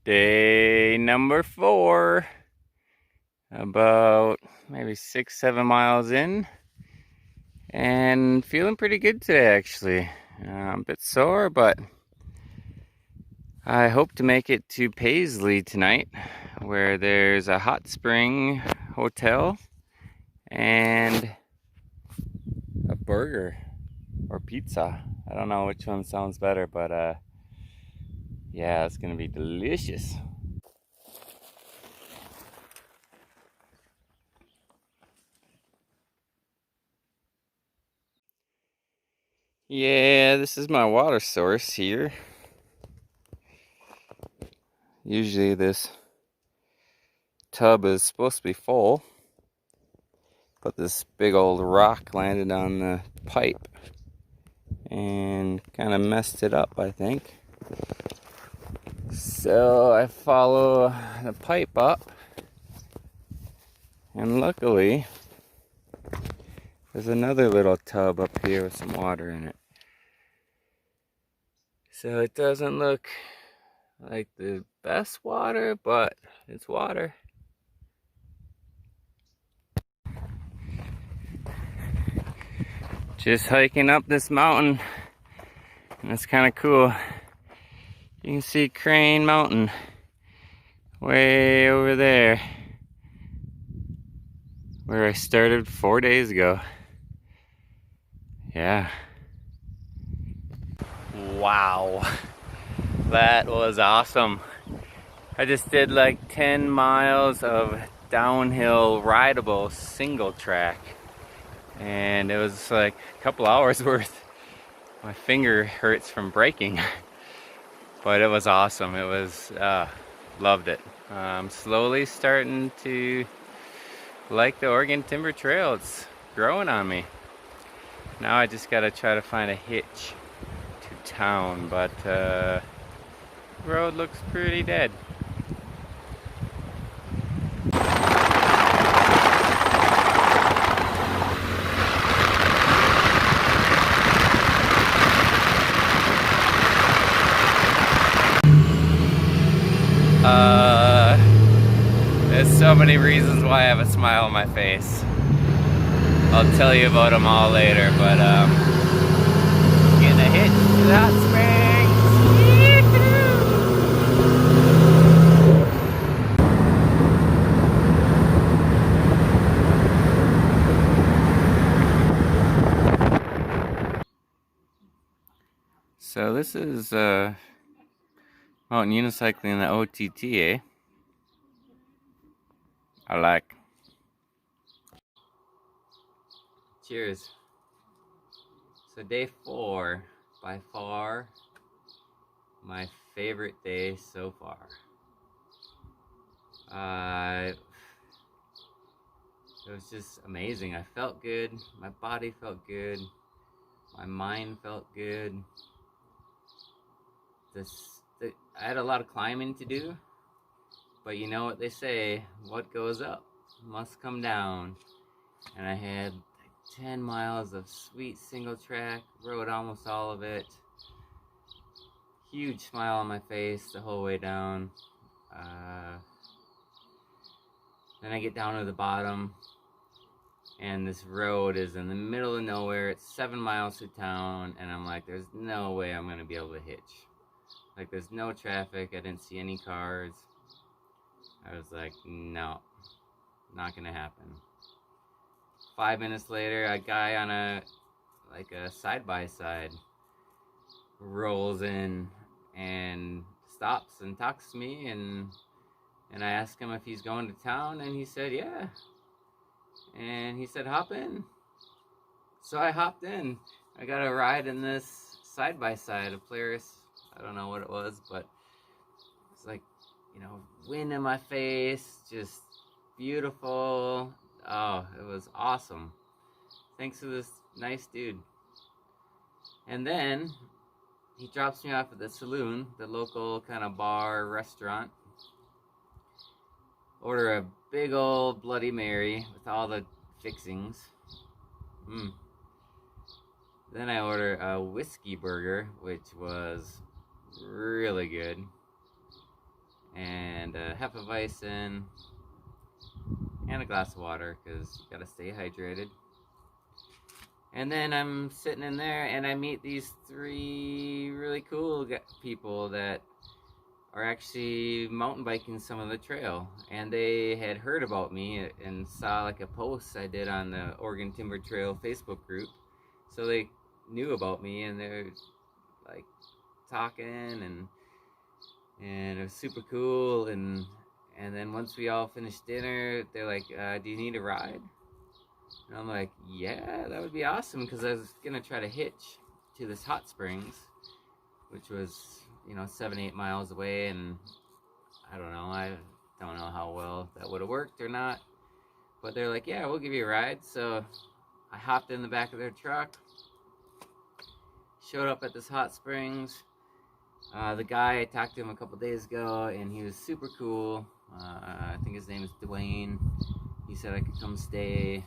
Day number 4, about maybe 6-7 miles in, and feeling pretty good today actually. I'm a bit sore, but I hope to make it to Paisley tonight, where there's a hot spring hotel and a burger or pizza. I don't know which one sounds better, but yeah, it's gonna be delicious. Yeah, this is my water source here. Usually this tub is supposed to be full, but this big old rock landed on the pipe and kind of messed it up, I think. So I follow the pipe up, and luckily there's another little tub up here with some water in it. So it doesn't look like the best water, but it's water. Just hiking up this mountain, and it's kind of cool. You can see Crane Mountain way over there, where I started 4 days ago. Yeah. Wow, that was awesome. I just did like 10 miles of downhill rideable single track, and it was like a couple hours worth. My finger hurts from braking, but it was awesome. It was, loved it. I'm slowly starting to like the Oregon Timber Trail. It's growing on me. Now I just gotta try to find a hitch to town, but road looks pretty dead. There's so many reasons why I have a smile on my face. I'll tell you about them all later, but getting a hitch to the hot springs. So this is mountain unicycling, the OTT, I like. Cheers. So day 4, by far my favorite day so far. It was just amazing. I felt good, my body felt good, my mind felt good. I had a lot of climbing to do, but you know what they say, what goes up must come down. And I had 10 miles of sweet single track, rode almost all of it. Huge smile on my face the whole way down. Then I get down to the bottom, and this road is in the middle of nowhere. It's 7 miles to town, and I'm like, there's no way I'm gonna be able to hitch. Like, there's no traffic, I didn't see any cars. I was like, no, not gonna happen. 5 minutes later, a guy on a side-by-side rolls in and stops and talks to me, and I asked him if he's going to town, and he said, yeah. And he said, hop in. So I hopped in. I got a ride in this side-by-side, a Polaris. I don't know what it was, but it's like, you know, wind in my face, just beautiful. Oh, it was awesome. Thanks to this nice dude. And then he drops me off at the saloon, the local kind of bar restaurant. Order a big old Bloody Mary with all the fixings. Then I order a whiskey burger, which was really good. and half a bison, and a glass of water because you gotta stay hydrated. And then I'm sitting in there and I meet these 3 really cool people that are actually mountain biking some of the trail, and they had heard about me and saw like a post I did on the Oregon Timber Trail Facebook group, so they knew about me and they're like talking, and it was super cool. And then once we all finished dinner, they're like, do you need a ride? And I'm like, yeah, that would be awesome, because I was gonna try to hitch to this hot springs, which was 7-8 miles away, and I don't know how well that would have worked or not, but they're like, yeah, we'll give you a ride. So I hopped in the back of their truck, showed up at this hot springs. The guy, I talked to him a couple days ago, and he was super cool. I think his name is Dwayne. He said I could come stay.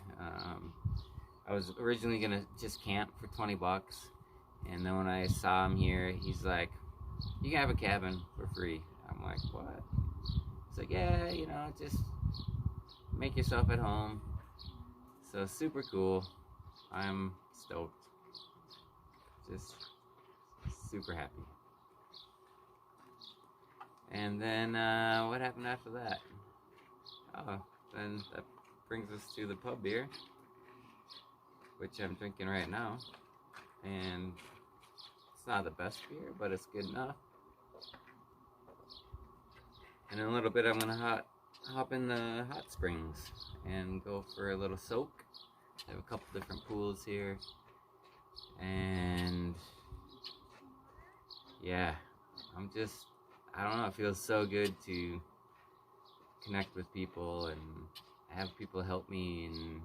I was originally gonna just camp for $20, and then when I saw him here, he's like, you can have a cabin for free. I'm like, what? He's like, yeah, just make yourself at home. So super cool. I'm stoked. Just super happy. And then what happened after that? Oh, then that brings us to the pub beer, which I'm drinking right now. And it's not the best beer, but it's good enough. And in a little bit, I'm gonna hop in the hot springs and go for a little soak. I have a couple different pools here, and yeah, I don't know, it feels so good to connect with people and have people help me, and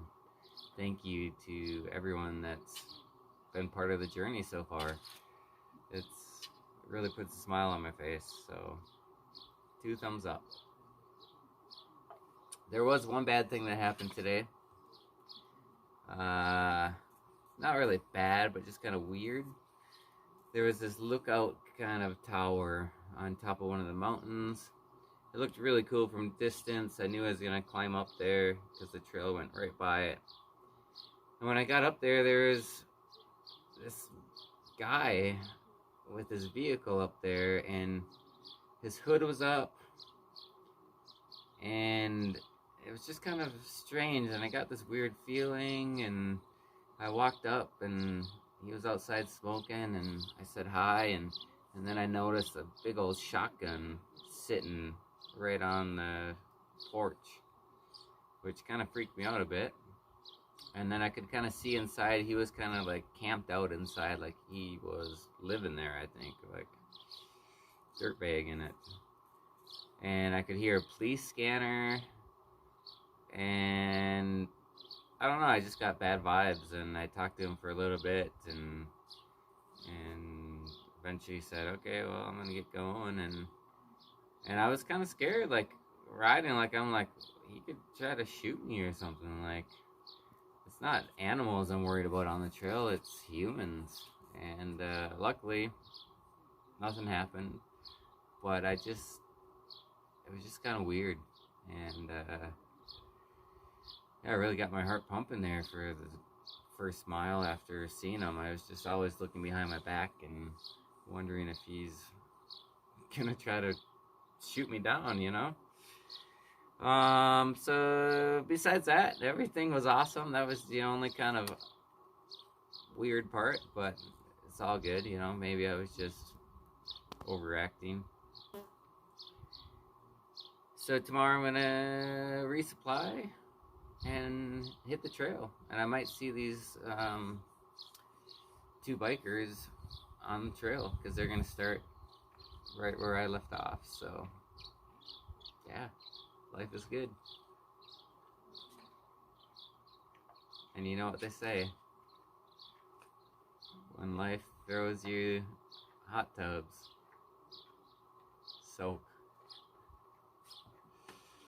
thank you to everyone that's been part of the journey so far. It really puts a smile on my face, so 2 thumbs up. There was one bad thing that happened today. Not really bad, but just kind of weird. There was this lookout kind of tower on top of one of the mountains. It looked really cool from a distance. I knew I was gonna climb up there because the trail went right by it. And when I got up there, there was this guy with his vehicle up there, and his hood was up, and it was just kind of strange, and I got this weird feeling, and I walked up, and he was outside smoking, and I said hi, and then I noticed a big old shotgun sitting right on the porch, which kind of freaked me out a bit. And then I could kind of see inside, he was kind of like camped out inside, like he was living there, I think, like dirtbag in it. And I could hear a police scanner, and I don't know, I just got bad vibes, and I talked to him for a little bit, and eventually said, okay, well, I'm gonna get going, and I was kind of scared, like riding, like I'm like, he could try to shoot me or something. Like, it's not animals I'm worried about on the trail, it's humans. And luckily nothing happened, but it was just kind of weird. And yeah, it really got my heart pumping there for the first mile after seeing him. I was just always looking behind my back and wondering if he's gonna try to shoot me down, So besides that, everything was awesome. That was the only kind of weird part, but it's all good, maybe I was just overacting. So tomorrow I'm gonna resupply and hit the trail, and I might see these 2 bikers on the trail, because they're gonna start right where I left off. So yeah, life is good. And you know what they say, when life throws you hot tubs, soak.